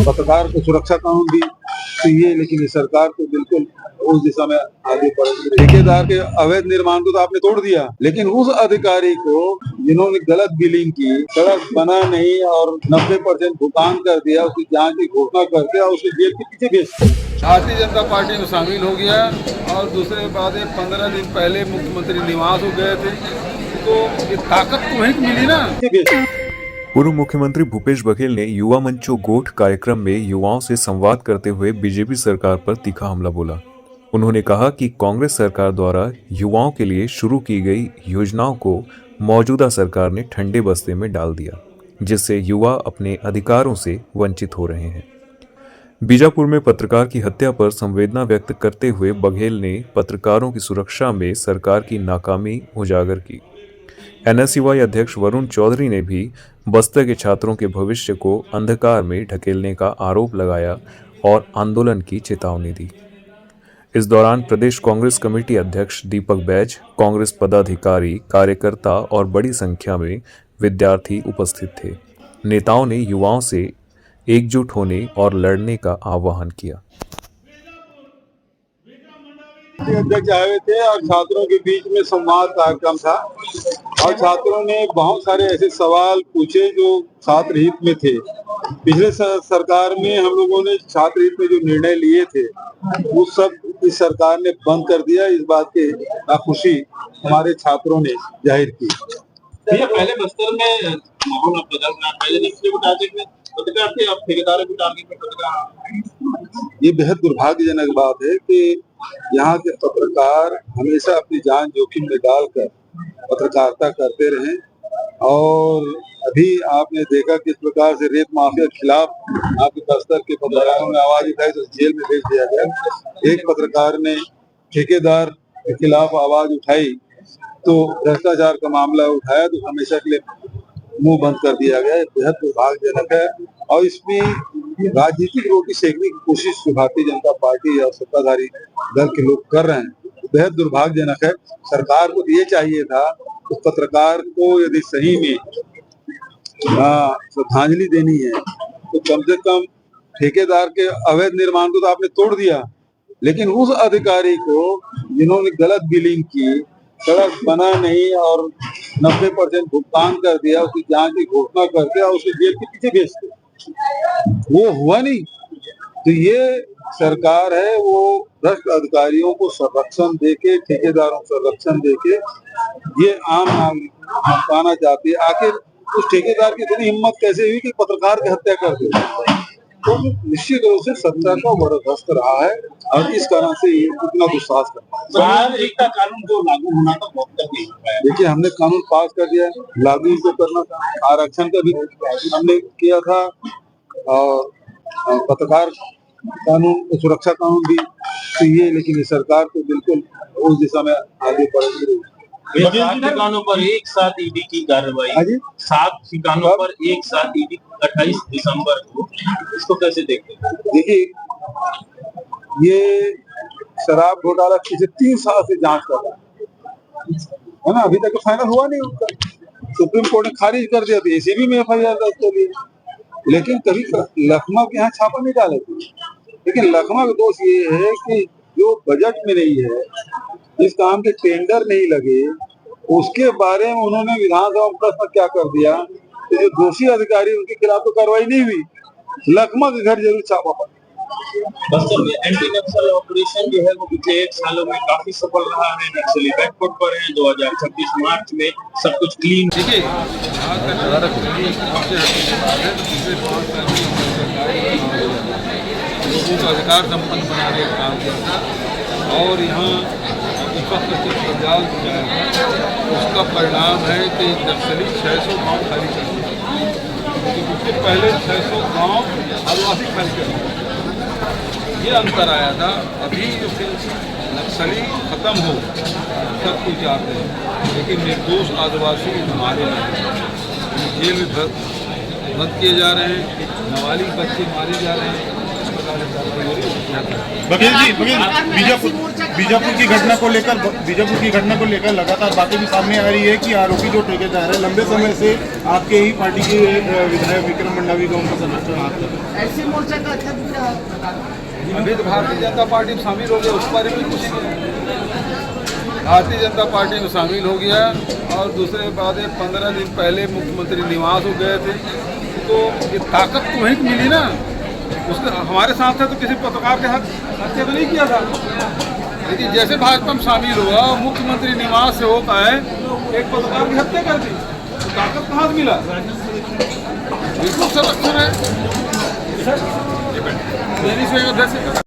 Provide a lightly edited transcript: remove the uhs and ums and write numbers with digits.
पत्रकार को सुरक्षा कानून भी चाहिए, लेकिन ये सरकार तो बिल्कुल उस दिशा में आगे बढ़ रही है। ठेकेदार के अवैध निर्माण को तो आपने तोड़ दिया, लेकिन उस अधिकारी को जिन्होंने गलत बिलिंग की, सड़क बना नहीं और 90% भुगतान कर दिया, उसकी जांच की घोषणा करके और उसके जेल के पीछे भेज दिया। भारतीय जनता पार्टी में शामिल हो गया और दूसरे बात 15 दिन पहले मुख्यमंत्री निवास हो गए थे, तो ये ताकत तो वहीं मिली ना। पूर्व मुख्यमंत्री भूपेश बघेल ने युवा मंचो गोठ कार्यक्रम में युवाओं से संवाद करते हुए बीजेपी सरकार पर तीखा हमला बोला। उन्होंने कहा कि कांग्रेस सरकार द्वारा युवाओं के लिए शुरू की गई योजनाओं को मौजूदा सरकार ने ठंडे बस्ते में डाल दिया, जिससे युवा अपने अधिकारों से वंचित हो रहे हैं। बीजापुर में पत्रकार की हत्या पर संवेदना व्यक्त करते हुए बघेल ने पत्रकारों की सुरक्षा में सरकार की नाकामी उजागर की। एनएसयूआई अध्यक्ष वरुण चौधरी ने भी बस्तर के छात्रों के भविष्य को अंधकार में ढकेलने का आरोप लगाया और आंदोलन की चेतावनी दी। इस दौरान प्रदेश कांग्रेस कमेटी अध्यक्ष दीपक बैज, कांग्रेस पदाधिकारी, कार्यकर्ता और बड़ी संख्या में विद्यार्थी उपस्थित थे। नेताओं ने युवाओं से एकजुट होने और लड़ने का आह्वान किया। अध्यक्ष आए हुए थे और छात्रों के बीच में संवाद कार्यक्रम था और छात्रों ने बहुत सारे ऐसे सवाल पूछे जो छात्र हित में थे। पिछले सरकार में हम लोगों ने छात्र हित में जो निर्णय लिए थे वो सब इस सरकार ने बंद कर दिया। इस बात की नाखुशी हमारे छात्रों ने जाहिर की। पहले बस्तर में माहौल बदल रहा, पहले पत्रकार थे, अब ठेकेदार भी टारगेट पे पत्रकार। ये बेहद दुर्भाग्यजनक बात है कि यहाँ के पत्रकार हमेशा अपनी जान जोखिम में डालकर पत्रकारिता करते रहे और अभी आपने देखा किस प्रकार से रेत माफिया के खिलाफ आपके बस्तर के पत्रकारों ने आवाज उठाई तो जेल में भेज दिया गया। एक पत्रकार ने ठेकेदार के खिलाफ आवाज उठाई तो भ्रष्टाचार का मामला उठाया तो हमेशा के लिए मुंह बंद कर दिया गया। बेहद दुर्भाग्यजनक है और इसमें राजनीतिक रोटी सेकने की कोशिश भारतीय जनता पार्टी और सत्ताधारी दल के लोग कर रहे हैं। बेहद दुर्भाग्यजनक है। सरकार को ये चाहिए था तो पत्रकार को यदि सही में श्रद्धांजलि देनी है तो कम से कम ठेकेदार के अवैध निर्माण को तो आपने तोड़ दिया, लेकिन उस अधिकारी को जिन्होंने गलत बिलिंग की, सड़क बना नहीं और 90% भुगतान कर दिया, उसकी जांच की घोषणा करके और उसके जेल के पीछे भेज दिया, वो हुआ नहीं। तो ये सरकार है वो भ्रष्ट अधिकारियों को संरक्षण देके, ठेकेदारों को संरक्षण देके ये आम नागरिक पाना चाहती है। आखिर उस ठेकेदार की इतनी हिम्मत कैसे हुई कि पत्रकार की हत्या कर दी? तो निश्चित रूप से सत्ता का बर्दाश्त रहा है और इस कारण से ये इतना दुस्साहस करता है। कानून जो लागू होना था बहुत जल्दी। देखिए हमने कानून पास कर दिया, लागू इसे करना था। आरक्षण का भी हमने किया था और पत्रकार कानून, सुरक्षा कानून भी चाहिए, लेकिन ये सरकार तो बिल्कुल उस दिशा में आगे बढ़ रही है। 7 ठिकानों पर एक साथ ईडी की कार्रवाई, 7 ठिकानों पर एक साथ ईडी 28 दिसंबर को, इसको कैसे देखते हैं? देखिए ये शराब घोटाला पिछले 3 साल से जांच कर रहा है ना, अभी तक तो फाइनल हुआ नहीं उसका। सुप्रीम कोर्ट ने खारिज कर दिया था, एसीबी में एफआईआर दर्ज कर ली, लेकिन कभी लखनऊ के यहाँ छापा नहीं डाले थे। लेकिन लखनऊ का दोष ये है कि जो बजट में नहीं है, जिस काम के टेंडर नहीं लगे, उसके बारे में उन्होंने विधानसभा में प्रश्न क्या कर दिया तो जो दोषी अधिकारी उनके खिलाफ तो कार्रवाई नहीं हुई, लखनऊ के घर जरूर छापा पड़ा। बस्तर में एंटी नक्सल ऑपरेशन जो है वो पिछले 1 सालों में काफी सफल रहा है। नक्सली बैकफुट पर है। 2026 मार्च में सब कुछ क्लीन। देखिए लोगों का अधिकार संपन्न बनाने का काम किया था और यहाँ जाल जाएगा, उसका परिणाम है कि नक्सली 600 गाँव खाली कर दिया, क्योंकि उससे पहले 600 गाँव आदिवासी खाली कर दिया। ये अंतर आया था। अभी नक्सली खत्म हो सब कुछ चाहते हैं, लेकिन निर्दोष आदिवासी मारे नहीं, जेल में बंद किए जा रहे हैं, नाबालिग बच्चे मारे जा रहे हैं। इस प्रकार कार्रवाई हो रही है। बघेल जी, बीजापुर की घटना को लेकर लगातार बातें भी सामने आ रही है कि आरोपी जो ठेकेदार है लंबे समय से आपके ही पार्टी के विधायक विक्रम मंडावी का उनका समर्थन हाथ है। ऐसे मोर्चा का अध्यक्ष भी रहा। अभी तो भारतीय जनता पार्टी में शामिल हो गया, उस बारे में कुछ नहीं। भारतीय जनता पार्टी में शामिल हो गया और दूसरे बात है 15 दिन पहले मुख्यमंत्री निवास हो गए थे, तो ये ताकत तो वहीं मिली ना। उसने हमारे साथ था तो किसी पत्रकार के हत्या तो नहीं किया था, लेकिन जैसे भाजपा में शामिल हुआ मुख्यमंत्री निवास से होकर एक पत्रकार की हत्या कर दी, तो ताकत कहाँ से मिला? बिल्कुल संरक्षण है।